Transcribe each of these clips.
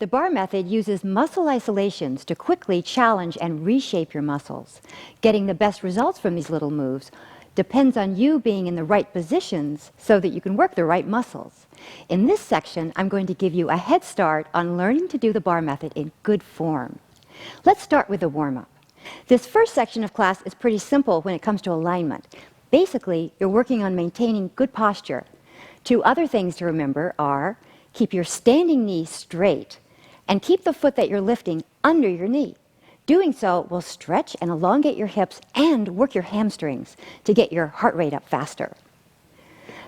The bar method uses muscle isolations to quickly challenge and reshape your muscles. Getting the best results from these little moves depends on you being in the right positions so that you can work the right muscles. In this section, I'm going to give you a head start on learning to do the bar method in good form. Let's start with the warm-up. This first section of class is pretty simple when it comes to alignment. Basically, you're working on maintaining good posture. Two other things to remember are keep your standing knee straight and keep the foot that you're lifting under your knee. Doing so will stretch and elongate your hips and work your hamstrings to get your heart rate up faster.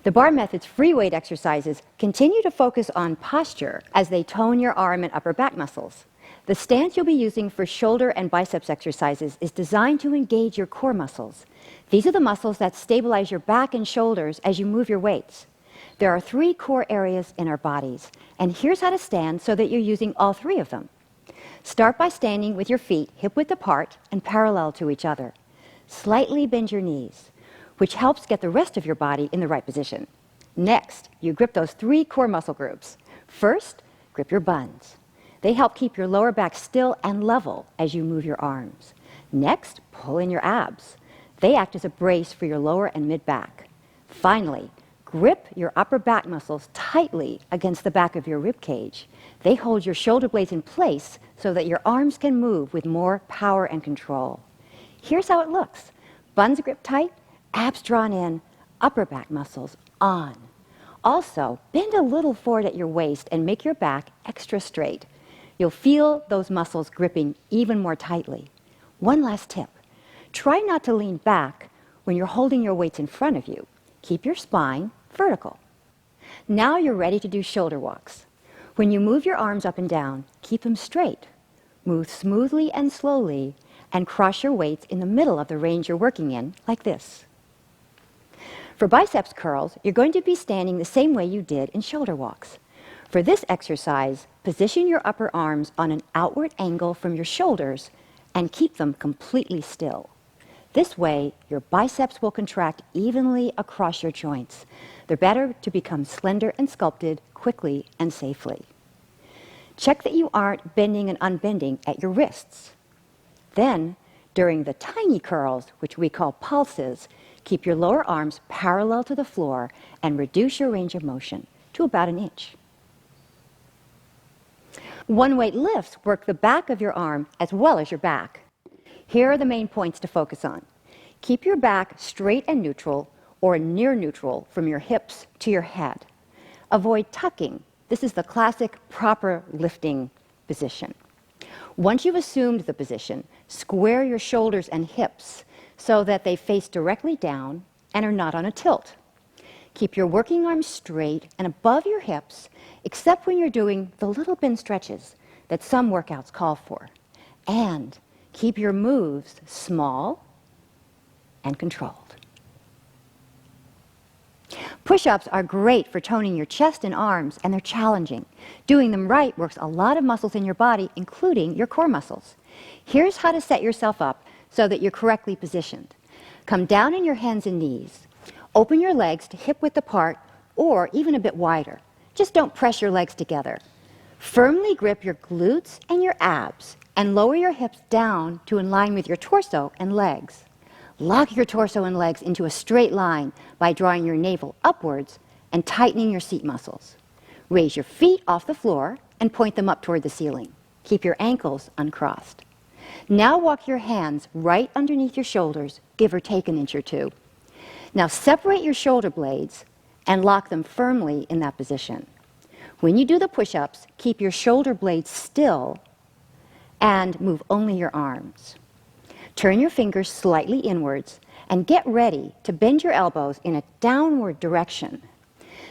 The bar method's free weight exercises continue to focus on posture as they tone your arm and upper back muscles. The stance you'll be using for shoulder and biceps exercises is designed to engage your core muscles. These are the muscles that stabilize your back and shoulders as you move your weights. There are 3 core areas in our bodies, and here's how to stand so that you're using all 3 of them. Start by standing with your feet hip-width apart and parallel to each other. Slightly bend your knees, which helps get the rest of your body in the right position. Next, you grip those 3 core muscle groups. First, grip your buns. They help keep your lower back still and level as you move your arms. Next, pull in your abs. They act as a brace for your lower and mid back. Finally, grip your upper back muscles tightly against the back of your rib cage. They hold your shoulder blades in place so that your arms can move with more power and control. Here's how it looks. Buns gripped tight, abs drawn in, upper back muscles on. Also, bend a little forward at your waist and make your back extra straight. You'll feel those muscles gripping even more tightly. One last tip. Try not to lean back when you're holding your weights in front of you. Keep your spine vertical. Now you're ready to do shoulder walks. When you move your arms up and down, keep them straight. Move smoothly and slowly and cross your weights in the middle of the range you're working in, like this. For biceps curls, you're going to be standing the same way you did in shoulder walks. For this exercise, position your upper arms on an outward angle from your shoulders and keep them completely still. This way, your biceps will contract evenly across your joints. They're better to become slender and sculpted quickly and safely. Check that you aren't bending and unbending at your wrists. Then, during the tiny curls, which we call pulses, keep your lower arms parallel to the floor and reduce your range of motion to about 1 inch. One-weight lifts work the back of your arm as well as your back. Here are the main points to focus on. Keep your back straight and neutral or near neutral from your hips to your head. Avoid tucking. This is the classic proper lifting position. Once you've assumed the position, square your shoulders and hips so that they face directly down and are not on a tilt. Keep your working arms straight and above your hips, except when you're doing the little bend stretches that some workouts call for. And keep your moves small and controlled. Push-ups are great for toning your chest and arms, and they're challenging. Doing them right works a lot of muscles in your body, including your core muscles. Here's how to set yourself up so that you're correctly positioned. Come down on your hands and knees. Open your legs to hip-width apart or even a bit wider. Just don't press your legs together. Firmly grip your glutes and your abs and lower your hips down to in line with your torso and legs. Lock your torso and legs into a straight line by drawing your navel upwards and tightening your seat muscles. Raise your feet off the floor and point them up toward the ceiling. Keep your ankles uncrossed. Now walk your hands right underneath your shoulders, give or take 1 inch or 2. Now separate your shoulder blades and lock them firmly in that position. When you do the push-ups, keep your shoulder blades still and move only your arms. Turn your fingers slightly inwards and get ready to bend your elbows in a downward direction.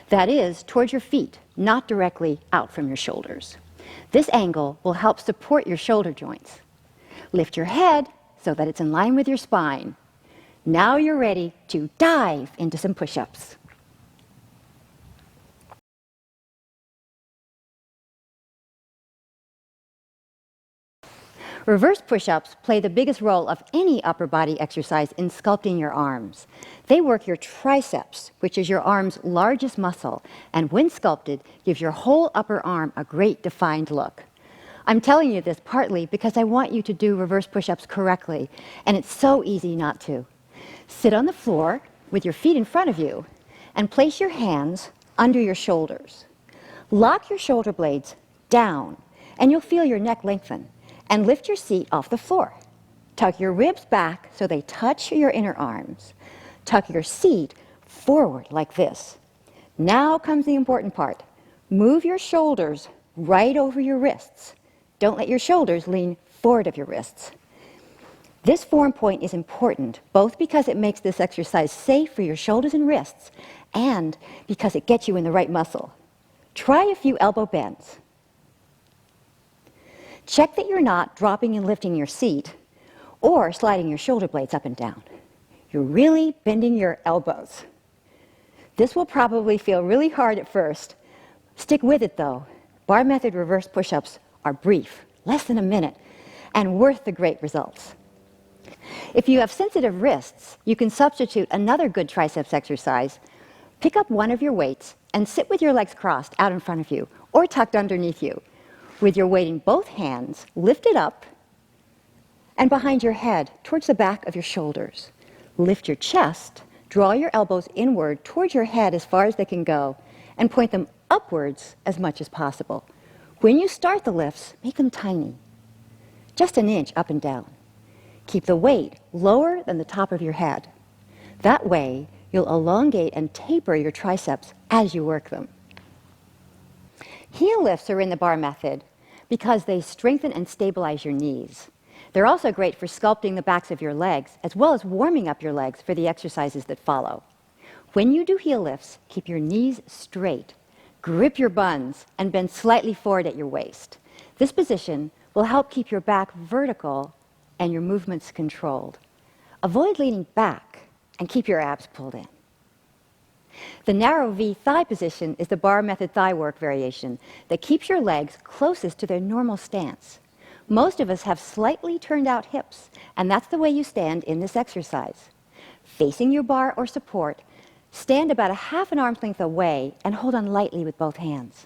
That is, towards your feet, not directly out from your shoulders. This angle will help support your shoulder joints. Lift your head so that it's in line with your spine. Now you're ready to dive into some push-ups. Reverse push-ups play the biggest role of any upper body exercise in sculpting your arms. They work your triceps, which is your arm's largest muscle, and when sculpted, gives your whole upper arm a great defined look. I'm telling you this partly because I want you to do reverse push-ups correctly, and it's so easy not to. Sit on the floor with your feet in front of you and place your hands under your shoulders. Lock your shoulder blades down, and you'll feel your neck lengthen, and lift your seat off the floor. Tuck your ribs back so they touch your inner arms. Tuck your seat forward like this. Now comes the important part. Move your shoulders right over your wrists. Don't let your shoulders lean forward of your wrists. This form point is important, both because it makes this exercise safe for your shoulders and wrists, and because it gets you in the right muscle. Try a few elbow bends. Check that you're not dropping and lifting your seat or sliding your shoulder blades up and down. You're really bending your elbows. This will probably feel really hard at first. Stick with it though. Bar method reverse push-ups are brief, less than a minute, and worth the great results. If you have sensitive wrists, you can substitute another good triceps exercise. Pick up one of your weights and sit with your legs crossed out in front of you or tucked underneath you. With your weight in both hands, lift it up and behind your head towards the back of your shoulders. Lift your chest, draw your elbows inward towards your head as far as they can go, and point them upwards as much as possible. When you start the lifts, make them tiny, just an inch up and down. Keep the weight lower than the top of your head. That way, you'll elongate and taper your triceps as you work them. Heel lifts are in the bar method because they strengthen and stabilize your knees. They're also great for sculpting the backs of your legs, as well as warming up your legs for the exercises that follow. When you do heel lifts, keep your knees straight, grip your buns, and bend slightly forward at your waist. This position will help keep your back vertical and your movements controlled. Avoid leaning back and keep your abs pulled in. The narrow V thigh position is the bar method thigh work variation that keeps your legs closest to their normal stance. Most of us have slightly turned out hips, and that's the way you stand in this exercise. Facing your bar or support, stand about a half an arm's length away and hold on lightly with both hands.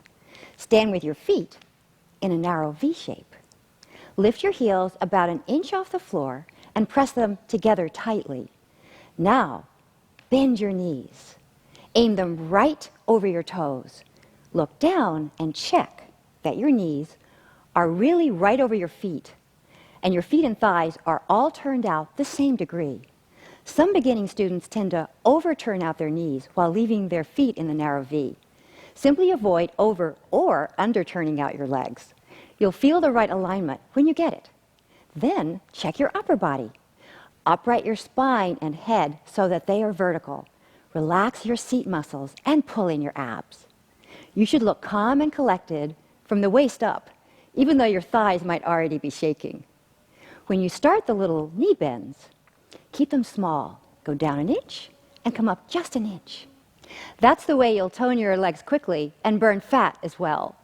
Stand with your feet in a narrow V shape. Lift your heels about an inch off the floor and press them together tightly. Now, bend your knees. Aim them right over your toes. Look down and check that your knees are really right over your feet, and your feet and thighs are all turned out the same degree. Some beginning students tend to overturn out their knees while leaving their feet in the narrow V. Simply avoid over or under turning out your legs. You'll feel the right alignment when you get it. Then check your upper body. Upright your spine and head so that they are vertical. Relax your seat muscles and pull in your abs. You should look calm and collected from the waist up, even though your thighs might already be shaking. When you start the little knee bends, keep them small. Go down an inch and come up just an inch. That's the way you'll tone your legs quickly and burn fat as well.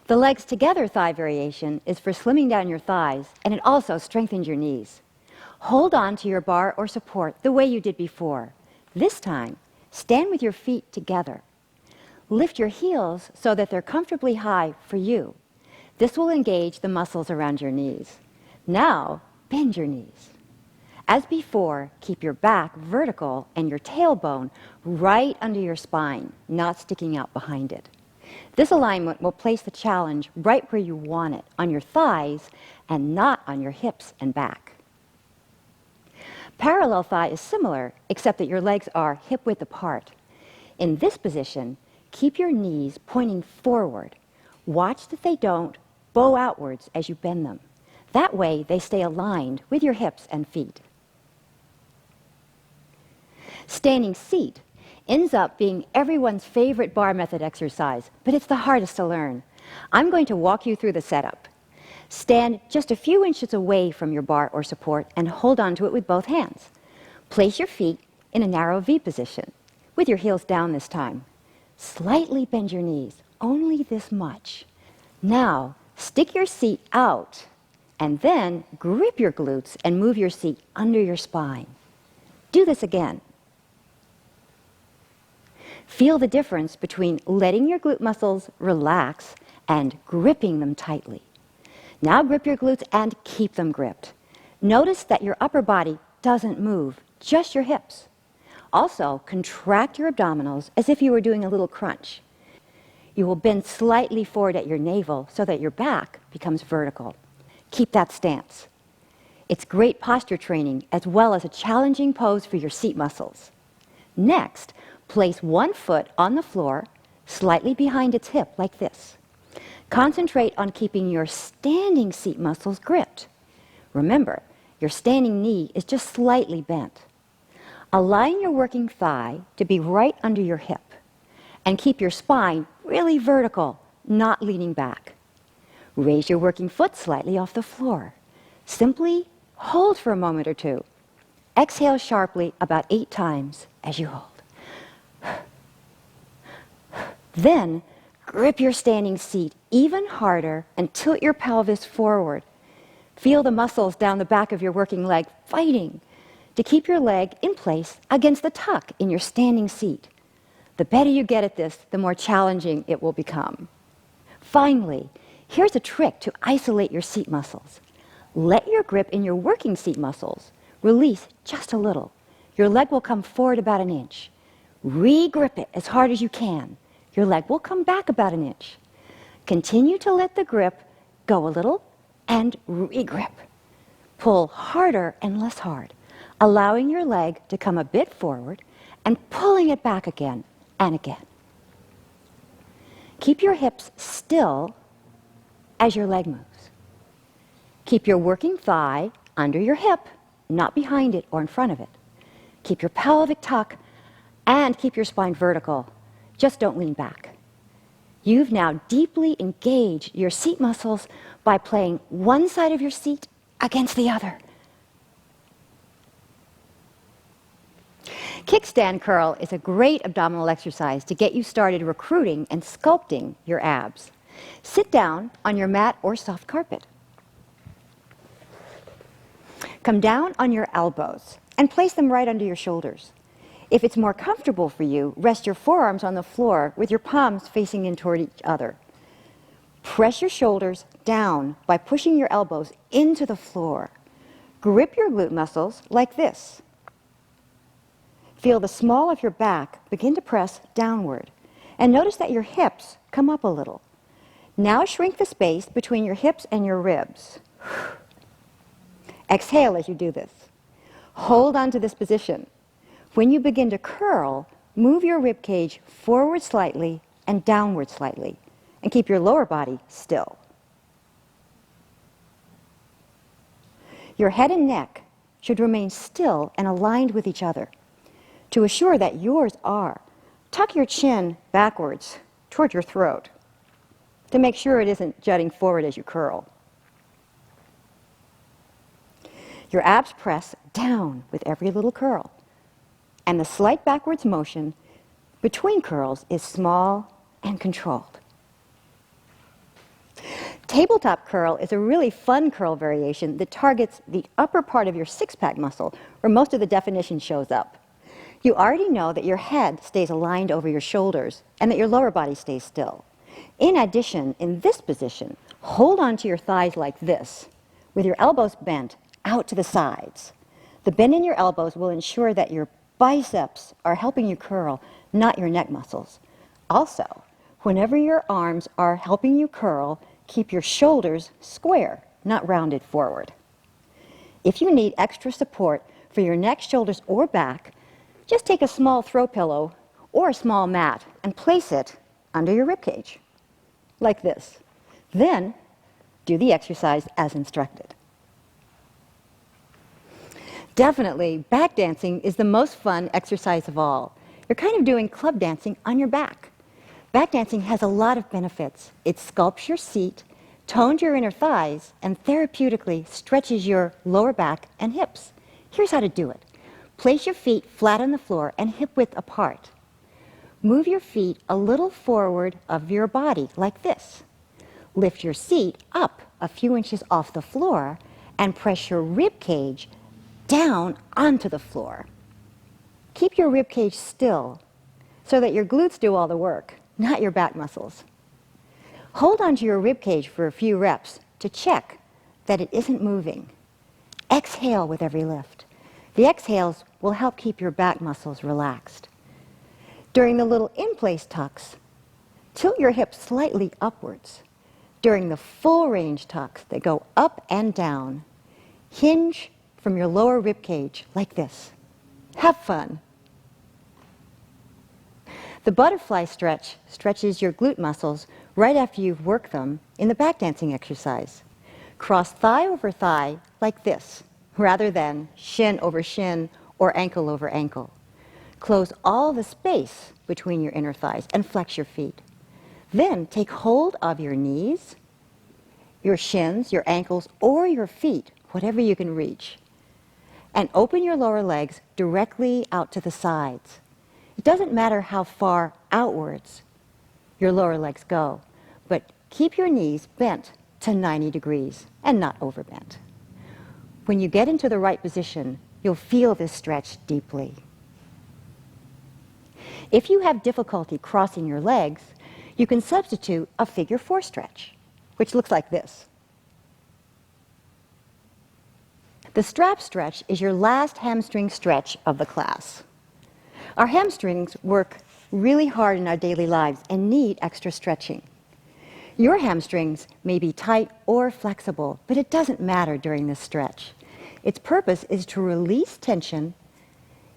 The legs together thigh variation is for slimming down your thighs, and it also strengthens your knees. Hold on to your bar or support the way you did before. This time, stand with your feet together. Lift your heels so that they're comfortably high for you. This will engage the muscles around your knees. Now, bend your knees. As before, keep your back vertical and your tailbone right under your spine, not sticking out behind it. This alignment will place the challenge right where you want it, on your thighs and not on your hips and back. Parallel thigh is similar, except that your legs are hip-width apart. In this position, keep your knees pointing forward. Watch that they don't bow outwards as you bend them. That way, they stay aligned with your hips and feet. Standing seat ends up being everyone's favorite bar method exercise, but it's the hardest to learn. I'm going to walk you through the setup. Stand just a few inches away from your bar or support and hold on to it with both hands. Place your feet in a narrow V position, with your heels down this time. Slightly bend your knees, only this much. Now, stick your seat out And then grip your glutes and move your seat under your spine. Do this again. Feel the difference between letting your glute muscles relax and gripping them tightly. Now grip your glutes and keep them gripped. Notice that your upper body doesn't move, just your hips. Also, contract your abdominals as if you were doing a little crunch. You will bend slightly forward at your navel so that your back becomes vertical. Keep that stance. It's great posture training as well as a challenging pose for your seat muscles. Next, place one foot on the floor, slightly behind its hip, like this. Concentrate on keeping your standing seat muscles gripped. Remember, your standing knee is just slightly bent. Align your working thigh to be right under your hip, and keep your spine really vertical, not leaning back. Raise your working foot slightly off the floor. Simply hold for a moment or two. Exhale sharply about 8 times as you hold. Then, grip your standing seat even harder and tilt your pelvis forward. Feel the muscles down the back of your working leg fighting to keep your leg in place against the tuck in your standing seat. The better you get at this, the more challenging it will become. Finally, here's a trick to isolate your seat muscles. Let your grip in your working seat muscles release just a little. Your leg will come forward about 1 inch. Re-grip it as hard as you can. Your leg will come back about 1 inch. Continue to let the grip go a little and re-grip. Pull harder and less hard, allowing your leg to come a bit forward and pulling it back again and again. Keep your hips still as your leg moves. Keep your working thigh under your hip, not behind it or in front of it. Keep your pelvic tuck and keep your spine vertical. Just don't lean back. You've now deeply engaged your seat muscles by playing one side of your seat against the other. Kickstand curl is a great abdominal exercise to get you started recruiting and sculpting your abs. Sit down on your mat or soft carpet. Come down on your elbows and place them right under your shoulders. If it's more comfortable for you, rest your forearms on the floor with your palms facing in toward each other. Press your shoulders down by pushing your elbows into the floor. Grip your glute muscles like this. Feel the small of your back begin to press downward. And notice that your hips come up a little. Now shrink the space between your hips and your ribs. Exhale as you do this. Hold on to this position. When you begin to curl, move your rib cage forward slightly and downward slightly, and keep your lower body still. Your head and neck should remain still and aligned with each other. To assure that yours are, tuck your chin backwards toward your throat to make sure it isn't jutting forward as you curl. Your abs press down with every little curl, and the slight backwards motion between curls is small and controlled. Tabletop curl is a really fun curl variation that targets the upper part of your six-pack muscle, where most of the definition shows up. You already know that your head stays aligned over your shoulders and that your lower body stays still. In addition, in this position, hold on to your thighs like this, with your elbows bent out to the sides. The bend in your elbows will ensure that your biceps are helping you curl, not your neck muscles. Also, whenever your arms are helping you curl, keep your shoulders square, not rounded forward. If you need extra support for your neck, shoulders, or back, just take a small throw pillow or a small mat and place it under your ribcage, like this. Then, do the exercise as instructed. Definitely, back dancing is the most fun exercise of all. You're kind of doing club dancing on your back. Back dancing has a lot of benefits. It sculpts your seat, tones your inner thighs, and therapeutically stretches your lower back and hips. Here's how to do it. Place your feet flat on the floor and hip width apart. Move your feet a little forward of your body, like this. Lift your seat up a few inches off the floor and press your rib cage down onto the floor. Keep your rib cage still so that your glutes do all the work, not your back muscles. Hold onto your rib cage for a few reps to check that it isn't moving. Exhale with every lift. The exhales will help keep your back muscles relaxed. During the little in-place tucks, tilt your hips slightly upwards. During the full range tucks that go up and down, hinge from your lower rib cage like this. Have fun. The butterfly stretch stretches your glute muscles right after you've worked them in the back dancing exercise. Cross thigh over thigh like this, rather than shin over shin or ankle over ankle. Close all the space between your inner thighs and flex your feet. Then take hold of your knees, your shins, your ankles, or your feet, whatever you can reach, and open your lower legs directly out to the sides. It doesn't matter how far outwards your lower legs go, but keep your knees bent to 90 degrees and not overbent. When you get into the right position, you'll feel this stretch deeply. If you have difficulty crossing your legs, you can substitute a figure 4 stretch, which looks like this. The strap stretch is your last hamstring stretch of the class. Our hamstrings work really hard in our daily lives and need extra stretching. Your hamstrings may be tight or flexible, but it doesn't matter during this stretch. Its purpose is to release tension,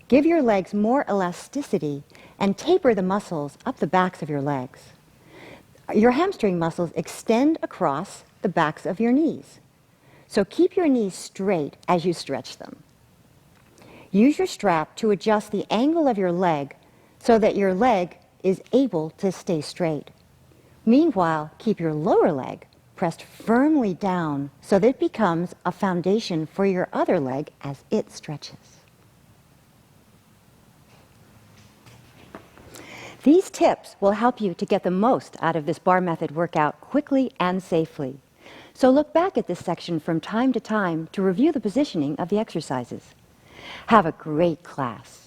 give your legs more elasticity, and taper the muscles up the backs of your legs. Your hamstring muscles extend across the backs of your knees. So keep your knees straight as you stretch them. Use your strap to adjust the angle of your leg so that your leg is able to stay straight. Meanwhile, keep your lower leg pressed firmly down so that it becomes a foundation for your other leg as it stretches. These tips will help you to get the most out of this bar method workout quickly and safely. So look back at this section from time to time to review the positioning of the exercises. Have a great class.